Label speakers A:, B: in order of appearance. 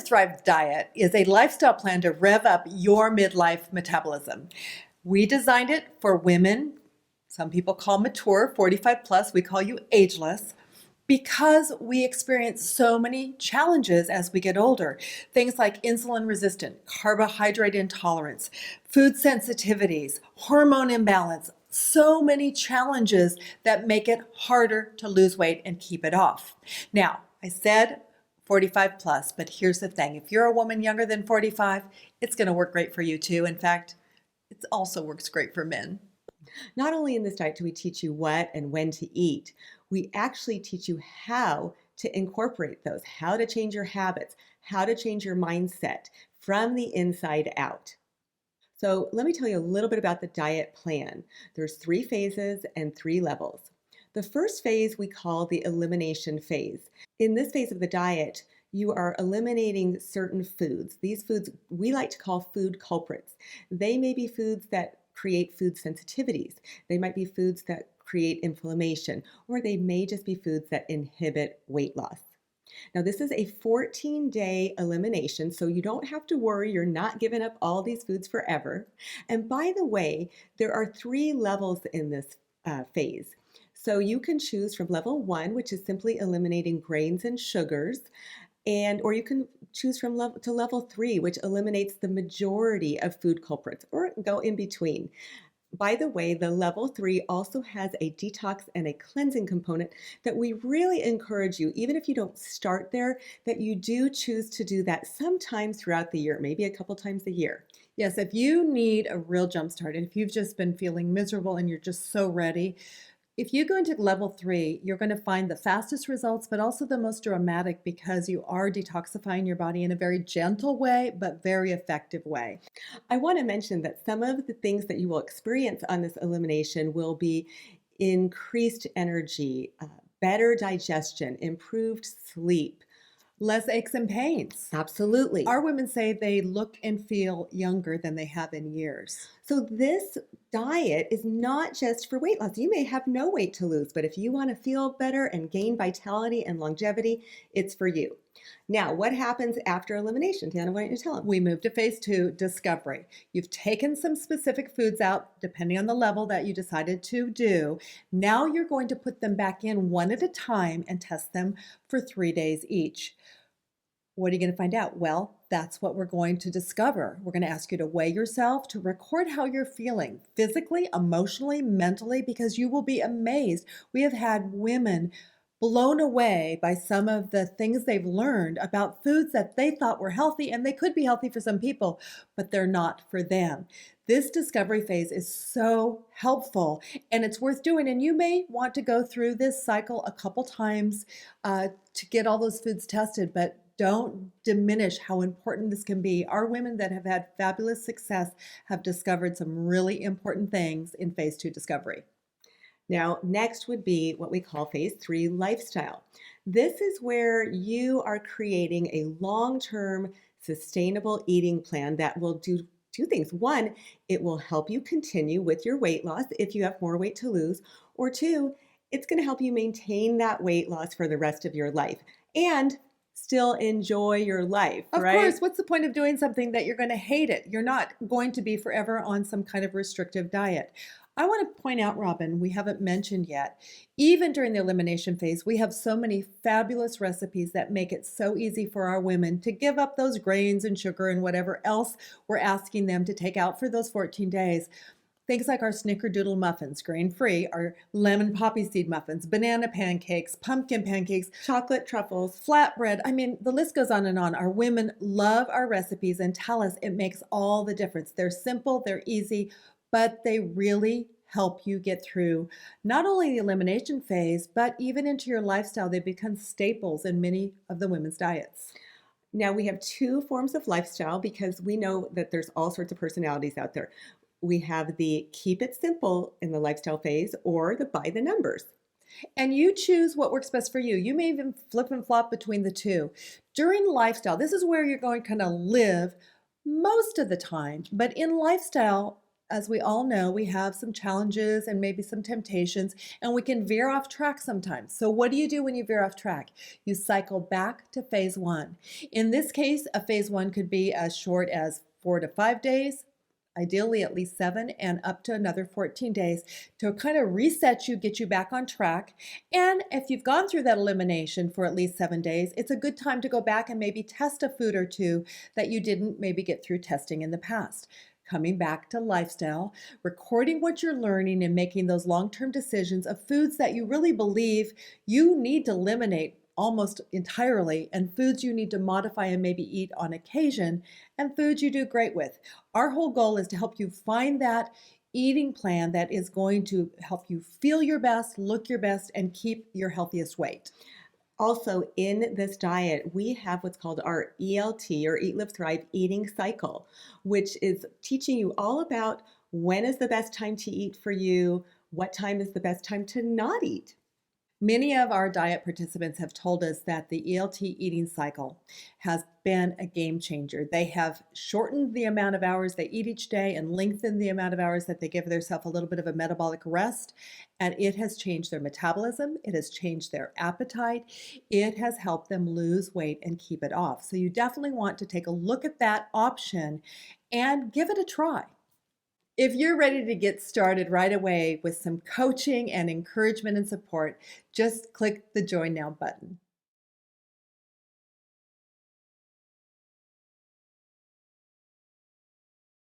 A: Thrive Diet is a lifestyle plan to rev up your midlife metabolism. We designed it for women, some people call mature, 45 plus, we call you ageless, because we experience so many challenges as we get older. Things like insulin resistant, carbohydrate intolerance, food sensitivities, hormone imbalance, so many challenges that make it harder to lose weight and keep it off. Now, I said 45 plus, but here's the thing. If you're a woman younger than 45, it's going to work great for you too. In fact, it also works great for men.
B: Not only in this diet do we teach you what and when to eat, we actually teach you how to incorporate those, how to change your habits, how to change your mindset from the inside out. So let me tell you a little bit about the diet plan. There's 3 phases and 3 levels. The first phase we call the elimination phase. In this phase of the diet, you are eliminating certain foods. These foods we like to call food culprits. They may be foods that create food sensitivities. They might be foods that create inflammation, or they may just be foods that inhibit weight loss. Now, this is a 14-day elimination, so you don't have to worry. You're not giving up all these foods forever. And by the way, there are 3 levels in this phase. So you can choose from level 1, which is simply eliminating grains and sugars, or you can choose from level 3, which eliminates the majority of food culprits, or go in between. By the way, the level 3 also has a detox and a cleansing component that we really encourage you, even if you don't start there, that you do choose to do that sometime throughout the year, maybe a couple times a year.
A: Yes, if you need a real jump start, and if you've just been feeling miserable and you're just so ready, if you go into level 3, you're going to find the fastest results, but also the most dramatic because you are detoxifying your body in a very gentle way, but very effective way.
B: I want to mention that some of the things that you will experience on this elimination will be increased energy, better digestion, improved sleep.
A: Less aches and pains.
B: Absolutely.
A: Our women say they look and feel younger than they have in years.
B: So this diet is not just for weight loss. You may have no weight to lose, but if you want to feel better and gain vitality and longevity, it's for you. Now, what happens after elimination? Tiana, why don't you tell them?
A: We move to phase 2, discovery. You've taken some specific foods out, depending on the level that you decided to do. Now you're going to put them back in one at a time and test them for 3 days each. What are you going to find out? Well, that's what we're going to discover. We're going to ask you to weigh yourself, to record how you're feeling physically, emotionally, mentally, because you will be amazed. We have had women blown away by some of the things they've learned about foods that they thought were healthy, and they could be healthy for some people, but they're not for them. This discovery phase is so helpful and it's worth doing. And you may want to go through this cycle a couple times to get all those foods tested, but don't diminish how important this can be. Our women that have had fabulous success have discovered some really important things in phase 2 discovery.
B: Now, next would be what we call phase 3 lifestyle. This is where you are creating a long-term sustainable eating plan that will do 2 things. 1, it will help you continue with your weight loss if you have more weight to lose, or 2, it's going to help you maintain that weight loss for the rest of your life and still enjoy your life, right?
A: Of course, what's the point of doing something that you're going to hate it? You're not going to be forever on some kind of restrictive diet. I want to point out, Robin, we haven't mentioned yet, even during the elimination phase, we have so many fabulous recipes that make it so easy for our women to give up those grains and sugar and whatever else we're asking them to take out for those 14 days. Things like our snickerdoodle muffins, grain-free, our lemon poppy seed muffins, banana pancakes, pumpkin pancakes,
B: Chocolate truffles.
A: flatbread. I mean, the list goes on and on. Our women love our recipes and tell us it makes all the difference. They're simple, they're easy, but they really help you get through not only the elimination phase, but even into your lifestyle. They become staples in many of the women's diets.
B: Now, we have 2 forms of lifestyle because we know that there's all sorts of personalities out there. We have the keep it simple in the lifestyle phase or the by the numbers.
A: And you choose what works best for you. You may even flip and flop between the 2. During lifestyle, this is where you're going to kind of live most of the time. But in lifestyle, As we all know, we have some challenges and maybe some temptations, and we can veer off track sometimes. So, what do you do when you veer off track? You cycle back to phase one. In this case, a phase one could be as short as 4 to 5 days, ideally at least 7, and up to another 14 days to kind of reset you, get you back on track. And if you've gone through that elimination for at least 7 days, it's a good time to go back and maybe test a food or two that you didn't maybe get through testing in the past. Coming back to lifestyle, recording what you're learning and making those long term decisions of foods that you really believe you need to eliminate almost entirely, and foods you need to modify and maybe eat on occasion, and foods you do great with. Our whole goal is to help you find that eating plan that is going to help you feel your best, look your best, and keep your healthiest weight.
B: Also, in this diet, we have what's called our ELT, or Eat, Live, Thrive eating cycle, which is teaching you all about when is the best time to eat for you, what time is the best time to not eat.
A: Many of our diet participants have told us that the ELT eating cycle has been a game changer. They have shortened the amount of hours they eat each day and lengthened the amount of hours that they give themselves a little bit of a metabolic rest. And it has changed their metabolism, it has changed their appetite, it has helped them lose weight and keep it off. So you definitely want to take a look at that option and give it a try. If you're ready to get started right away with some coaching and encouragement and support, just click the Join Now button.